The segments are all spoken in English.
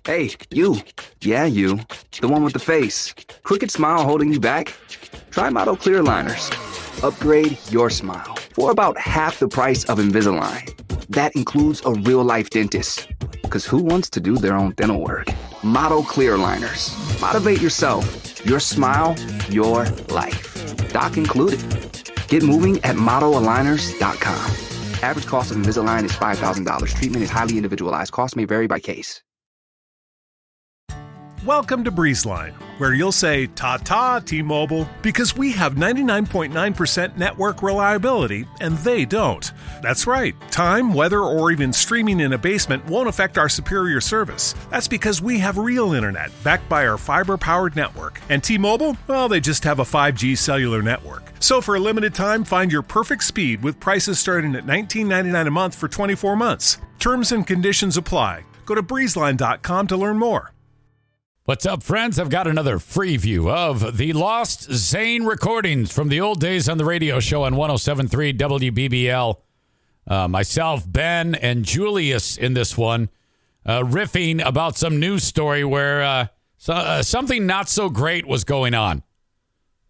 Hey, you. Yeah, you. The one with the face. Crooked smile holding you back? Try Motto Clear Liners. Upgrade your smile for about half the price of Invisalign. That includes a real-life dentist. Because who wants to do their own dental work? Motto Clear Liners. Motivate yourself. Your smile, your life. Doc included. Get moving at MottoAligners.com. Average cost of Invisalign is $5,000. Treatment is highly individualized. Cost may vary by case. Welcome to BreezeLine, where you'll say, ta-ta, T-Mobile, because we have 99.9% network reliability, and they don't. That's right. Time, weather, or even streaming in a basement won't affect our superior service. That's because we have real internet, backed by our fiber-powered network. And T-Mobile, well, they just have a 5G cellular network. So for a limited time, find your perfect speed with prices starting at $19.99 a month for 24 months. Terms and conditions apply. Go to breezeline.com to learn more. What's up, friends? I've got another FREEview of the lost Zane recordings from the old days on the radio show on 107.3 WBBL. Myself, Ben, and Julius in this one, riffing about some news story where something not so great was going on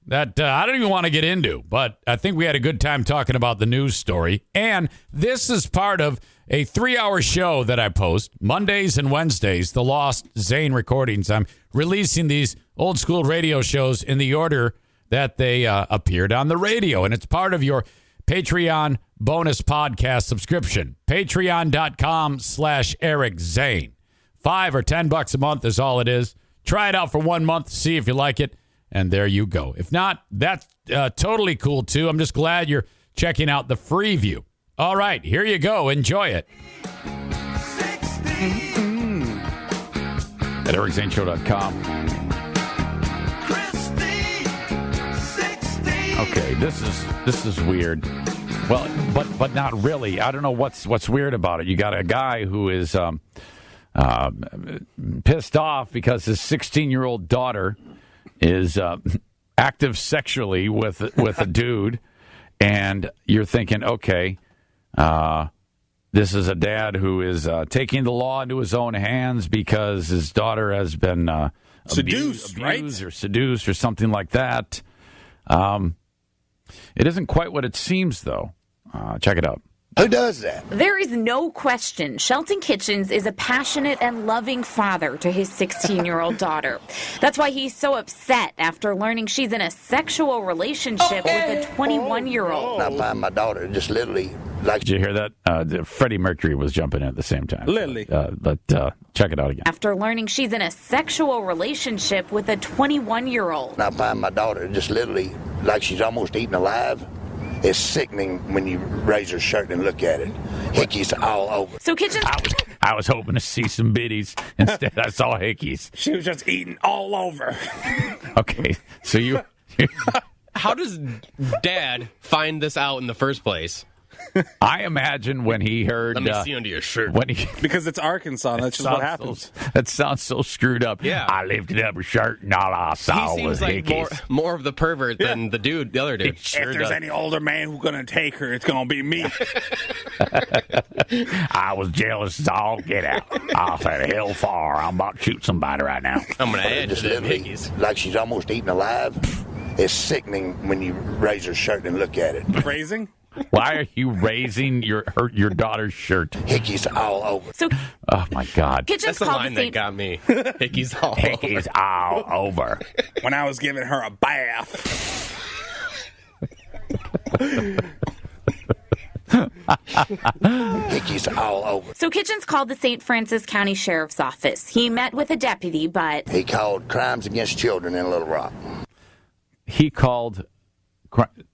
that I don't even want to get into, but I think we had a good time talking about the news story. And this is part of a 3-hour show that I post Mondays and Wednesdays, the Lost Zane recordings. I'm releasing these old school radio shows in the order that they appeared on the radio. And it's part of your Patreon bonus podcast subscription. Patreon.com/Eric Zane. $5 or $10 a month is all it is. Try it out for 1 month, see if you like it. And there you go. If not, that's totally cool, too. I'm just glad you're checking out the FREEview. All right, here you go. Enjoy it. At ericzaneshow.com. Okay, this is weird. Well, but not really. I don't know what's weird about it. You got a guy who is pissed off because his 16-year-old daughter is active sexually with a dude, and you're thinking, okay, this is a dad who is taking the law into his own hands because his daughter has been abused, right? Or seduced or something like that. It isn't quite what it seems, though. Check it out. Who does that? There is no question Shelton Kitchens is a passionate and loving father to his 16-year-old daughter. That's why he's so upset after learning she's in a sexual relationship with a 21-year-old. I find my daughter just literally like... Did you hear that? Freddie Mercury was jumping in at the same time. Literally. But check it out again. After learning she's in a sexual relationship with a 21-year-old. I find my daughter just literally like she's almost eaten alive. It's sickening when you raise her shirt and look at it. Hickeys all over. So Kitchens... I was hoping to see some biddies. Instead, I saw hickeys. She was just eating all over. Okay, so you... How does Dad find this out in the first place? I imagine when he heard... Let me see under your shirt. Because it's Arkansas, and that's just what happens. That sounds so screwed up. Yeah. I lifted up a shirt, and all I saw he was seems like hickeys. more of the pervert than the other dude. If there's any older man who's going to take her, it's going to be me. I was jealous as all get out. I said, hell far, I'm about to shoot somebody right now. I'm going to add just to them literally hickeys. like she's almost eaten alive. It's sickening when you raise her shirt and look at it. Raising? Why are you raising your daughter's shirt? Hickeys all over. So, oh, my God. Kitchens That's the called line the that got me. Hickeys all over. Hickeys all over. When I was giving her a bath. Hickeys all over. So Kitchens called the St. Francis County Sheriff's Office. He met with a deputy, but... He called crimes against children in Little Rock. He called...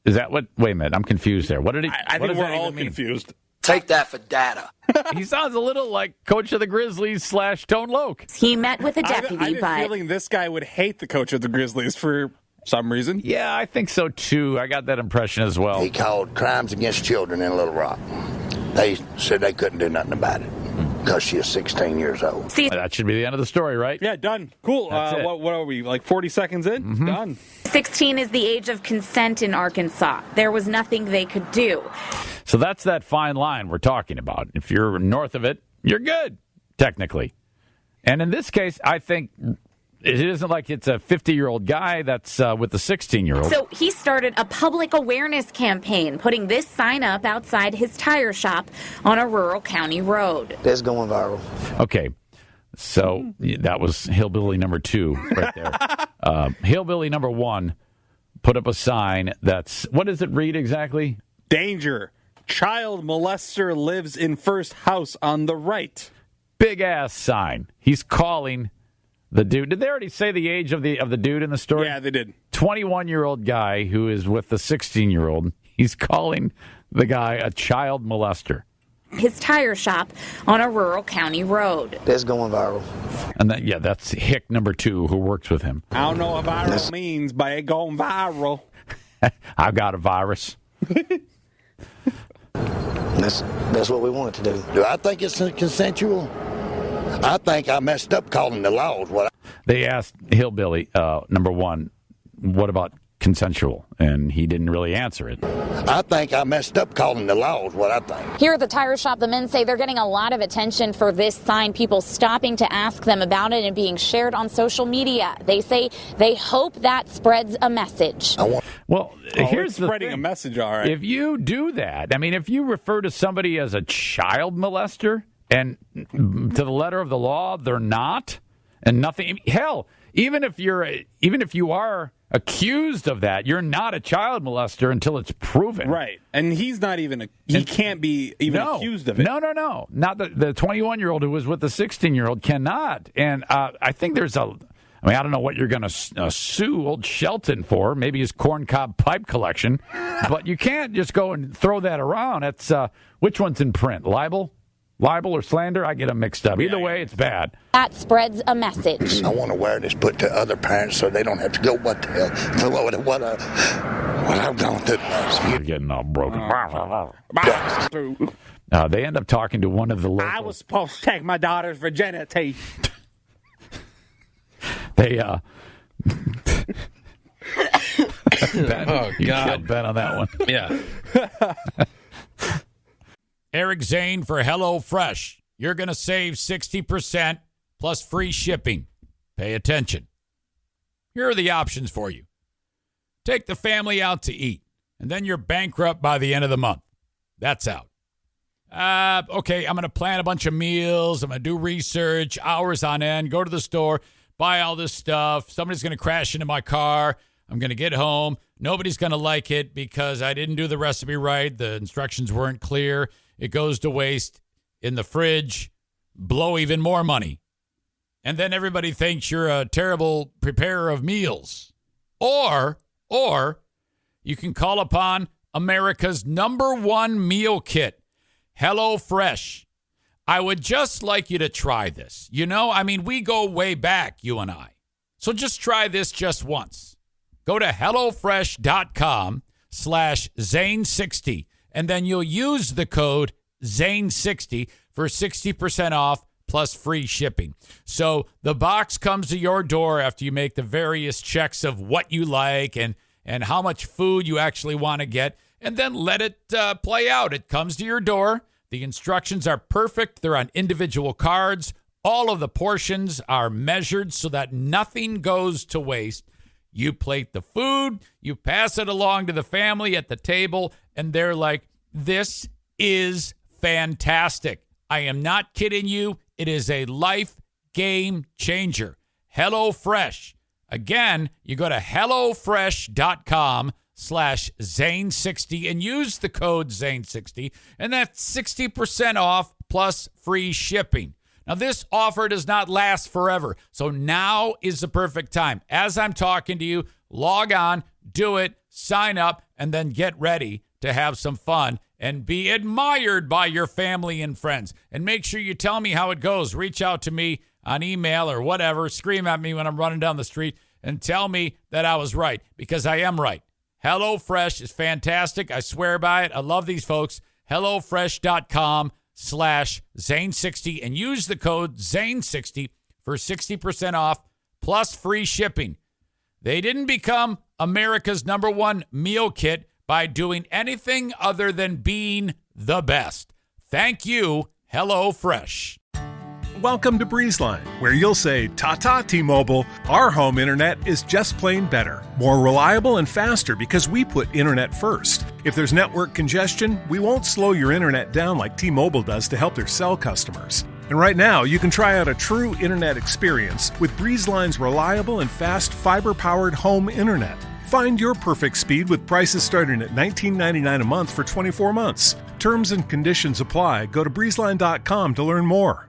Is that what... Wait a minute. I'm confused there. What did he... I think we're all confused. Take that for data. He sounds a little like coach of the Grizzlies / Tone Loc. He met with a deputy, I have but... a feeling this guy would hate the coach of the Grizzlies for some reason. Yeah, I think so, too. I got that impression as well. He called crimes against children in Little Rock. They said they couldn't do nothing about it because she is 16 years old. See, That should be the end of the story, right? Yeah, done. Cool. That's it. What are we, like 40 seconds in? Mm-hmm. Done. 16 is the age of consent in Arkansas. There was nothing they could do. So that's that fine line we're talking about. If you're north of it, you're good, technically. And in this case, I think it isn't like it's a 50-year-old guy that's with a 16-year-old. So he started a public awareness campaign, putting this sign up outside his tire shop on a rural county road. That's going viral. Okay, so that was hillbilly number 2 right there. Hillbilly number 1 put up a sign that's, what does it read exactly? Danger. Child molester lives in first house on the right. Big-ass sign. He's calling the dude. Did they already say the age of the dude in the story? Yeah, they did. 21-year-old guy who is with the 16-year-old. He's calling the guy a child molester. His tire shop on a rural county road. That's going viral. And that's Hick number 2 who works with him. I don't know what viral means, but it going viral. I've got a virus. That's what we want it to do. Do I think it's consensual? I think I messed up calling the laws. They asked Hillbilly, number 1, what about consensual? And he didn't really answer it. I think I messed up calling the laws, what I think. Here at the tire shop, the men say they're getting a lot of attention for this sign, people stopping to ask them about it and being shared on social media. They say they hope that spreads a message. Here's the spreading thing. a message, all right. If you do that, I mean, if you refer to somebody as a child molester, and to the letter of the law, they're not, and nothing. Hell, even if you are accused of that, you're not a child molester until it's proven. Right, and he's not even. He can't be even accused of it. No. Not the 21-year-old who was with the 16-year-old cannot. And I think there's I don't know what you're going to sue old Shelton for, maybe his corncob pipe collection, but you can't just go and throw that around. It's which one's in print? Libel or slander? I get them mixed up. Either way, it's bad. That spreads a message. I want awareness put to other parents so they don't have to go, what the hell? What I'm going through. You're getting all broken. They end up talking to one of the local... I was supposed to take my daughter's virginity. They, Ben, Oh, you God. killed Ben on that one. Yeah. Eric Zane for HelloFresh. You're going to save 60% plus free shipping. Pay attention. Here are the options for you. Take the family out to eat, and then you're bankrupt by the end of the month. That's out. Okay, I'm going to plan a bunch of meals. I'm going to do research, hours on end, go to the store, buy all this stuff. Somebody's going to crash into my car. I'm going to get home. Nobody's going to like it because I didn't do the recipe right. The instructions weren't clear. It goes to waste in the fridge. Blow even more money. And then everybody thinks you're a terrible preparer of meals. Or you can call upon America's #1 meal kit, HelloFresh. I would just like you to try this. We go way back, you and I. So just try this just once. Go to HelloFresh.com/Zane60, and then you'll use the code Zane60 for 60% off plus free shipping. So the box comes to your door after you make the various checks of what you like and how much food you actually want to get, and then let it play out. It comes to your door. The instructions are perfect. They're on individual cards. All of the portions are measured so that nothing goes to waste. You plate the food, you pass it along to the family at the table, and they're like, this is fantastic. I am not kidding you. It is a life game changer. HelloFresh. Again, you go to HelloFresh.com/Zane60 and use the code Zane60, and that's 60% off plus free shipping. Now, this offer does not last forever, so now is the perfect time. As I'm talking to you, log on, do it, sign up, and then get ready to have some fun and be admired by your family and friends. And make sure you tell me how it goes. Reach out to me on email or whatever. Scream at me when I'm running down the street and tell me that I was right, because I am right. HelloFresh is fantastic. I swear by it. I love these folks. HelloFresh.com/Zane60 and use the code Zane60 for 60% off plus free shipping. They didn't become America's #1 meal kit by doing anything other than being the best. Thank you, HelloFresh. Welcome to BreezeLine, where you'll say, "Ta-ta, T-Mobile, our home internet is just plain better. More reliable and faster because we put internet first. If there's network congestion, we won't slow your internet down like T-Mobile does to help their cell customers." And right now, you can try out a true internet experience with BreezeLine's reliable and fast fiber-powered home internet. Find your perfect speed with prices starting at $19.99 a month for 24 months. Terms and conditions apply. Go to breezeline.com to learn more.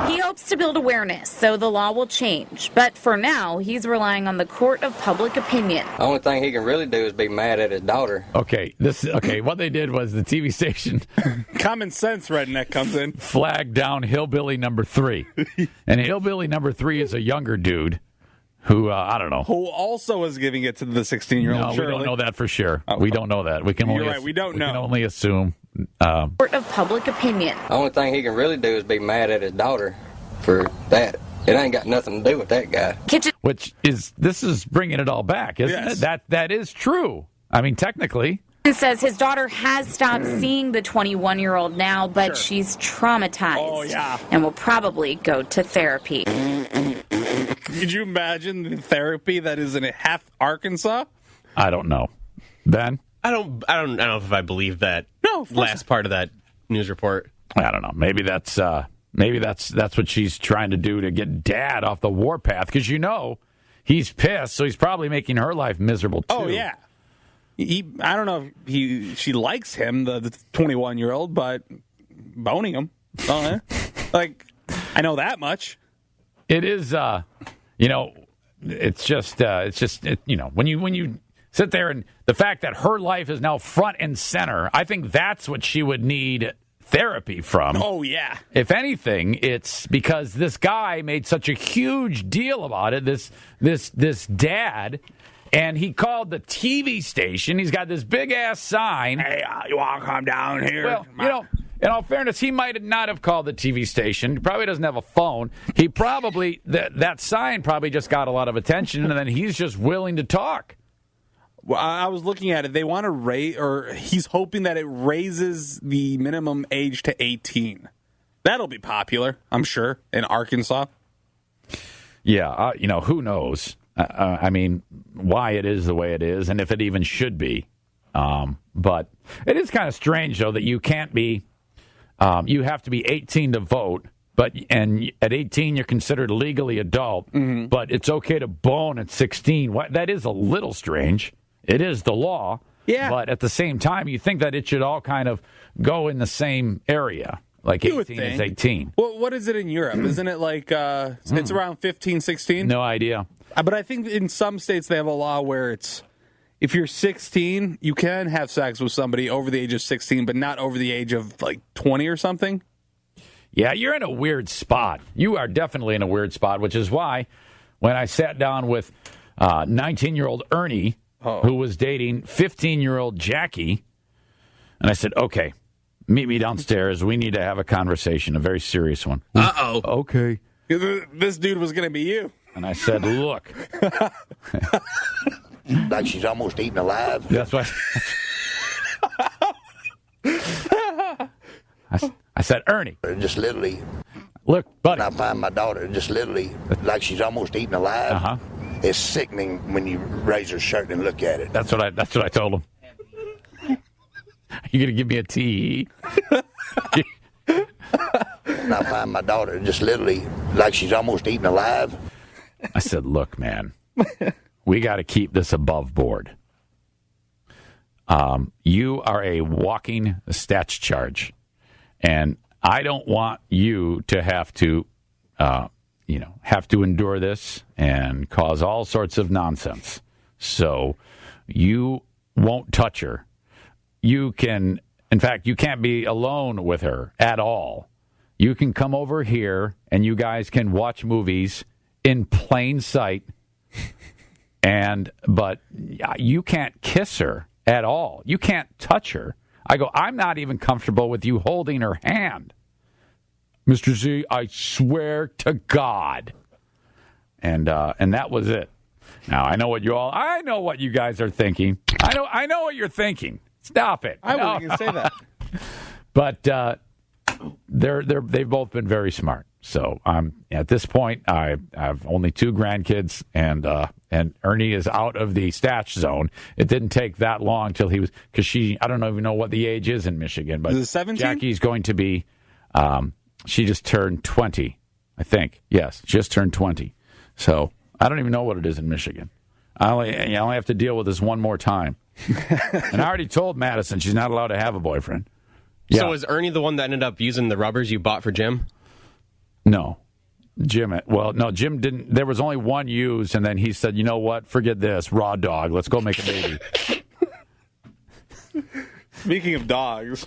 He hopes to build awareness so the law will change, but for now, he's relying on the court of public opinion. The only thing he can really do is be mad at his daughter. Okay, what they did was the TV station Common sense redneck comes in. flagged down Hillbilly number 3. And Hillbilly number 3 is a younger dude who, I don't know. Who also is giving it to the 16-year-old No, we Shirley. don't know that for sure. We don't know that. We can You're only right, we don't know. can only assume. Court of public opinion. The only thing he can really do is be mad at his daughter for that. It ain't got nothing to do with that guy. This is bringing it all back, isn't Yes. it? That is true. I mean, technically. Says his daughter has stopped seeing the 21-year-old now, but Sure. she's traumatized. Oh, yeah. And will probably go to therapy. Could you imagine the therapy that is in half Arkansas? I don't know. Ben? I don't know if I believe that No, of course last part of that news report. I don't know. Maybe that's what she's trying to do to get Dad off the warpath, because he's pissed, so he's probably making her life miserable too. Oh, yeah. I don't know if she likes him, the 21-year-old, but boning him. Oh, yeah. I know that much. It is, it's just, when you sit there and the fact that her life is now front and center, I think that's what she would need therapy from. Oh, yeah. If anything, it's because this guy made such a huge deal about it, this dad, and he called the TV station. He's got this big-ass sign. Hey, you want to come down here? Well, in all fairness, he might not have called the TV station. He probably doesn't have a phone. He probably, that sign probably just got a lot of attention, and then he's just willing to talk. Well, I was looking at it. They want to raise, or he's hoping that it raises the minimum age to 18. That'll be popular, I'm sure, in Arkansas. Yeah, who knows? I mean, why it is the way it is, and if it even should be. But it is kind of strange, though, that you can't be, you have to be 18 to vote, and at 18 you're considered legally adult, but it's okay to bone at 16. That is a little strange. It is the law, yeah. But at the same time, you think that it should all kind of go in the same area, like 18 is 18. Well, what is it in Europe? Isn't it like, it's around 15, 16? No idea. But I think in some states they have a law where it's, if you're 16, you can have sex with somebody over the age of 16, but not over the age of 20 or something. Yeah, you're in a weird spot. You are definitely in a weird spot, which is why when I sat down with 19-year-old Ernie, who was dating 15-year-old Jackie, and I said, okay, meet me downstairs. We need to have a conversation, a very serious one. Uh-oh. Okay. This dude was going to be you. And I said, look. Like she's almost eaten alive. That's what I said, Ernie. Just literally, look, buddy. I find my daughter just literally like she's almost eaten alive. Uh-huh. It's sickening when you raise her shirt and look at it. That's what I told him. You gonna give me a T? I find my daughter just literally like she's almost eaten alive. I said, look, man, we got to keep this above board. You are a walking stats charge, and I don't want you to have to endure this and cause all sorts of nonsense. So you won't touch her. You can't be alone with her at all. You can come over here and you guys can watch movies in plain sight, but you can't kiss her at all. You can't touch her. I go, I'm not even comfortable with you holding her hand. Mr. Z, I swear to God. And that was it. Now, I know what you guys are thinking. I know what you're thinking. Stop it. I wasn't going to say that. But they've both been very smart. So at this point, I have only 2 grandkids, and Ernie is out of the stash zone. It didn't take that long till he was, because I don't even know what the age is in Michigan, but is it 17? Jackie's going to be, she just turned 20, I think. Yes, just turned 20. So I don't even know what it is in Michigan. I only have to deal with this one more time. And I already told Madison she's not allowed to have a boyfriend. Yeah. So was Ernie the one that ended up using the rubbers you bought for Jim? No. Jim didn't. There was only one used, and then he said, you know what? Forget this. Raw dog. Let's go make a baby. Speaking of dogs,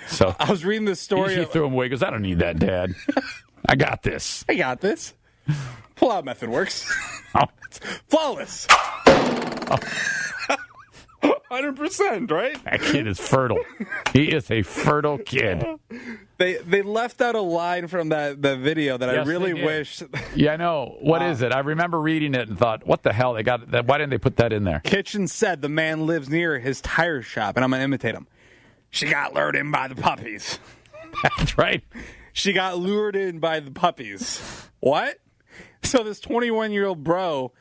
so I was reading this story. He threw him away. He goes, I don't need that, Dad. I got this. I got this. Pull-out method works. Oh. It's flawless. 100%, right? That kid is fertile. He is a fertile kid. They left out a line from the video that Yes, I really they did. wish. Yeah, I know. What is it? I remember reading it and thought, what the hell? They got that. Why didn't they put that in there? Kitchen said the man lives near his tire shop, and I'm going to imitate him. She got lured in by the puppies. That's right. She got lured in by the puppies. What? So this 21-year-old bro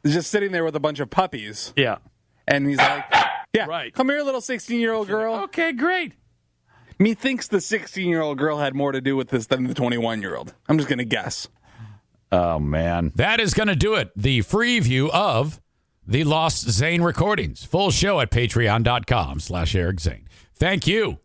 is just sitting there with a bunch of puppies. Yeah. And he's like, yeah, Right. Come here, little 16-year-old girl. Okay, great. Methinks the 16-year-old girl had more to do with this than the 21-year-old. I'm just going to guess. Oh, man. That is going to do it. The free view of the Lost Zane recordings. Full show at patreon.com/Eric Zane. Thank you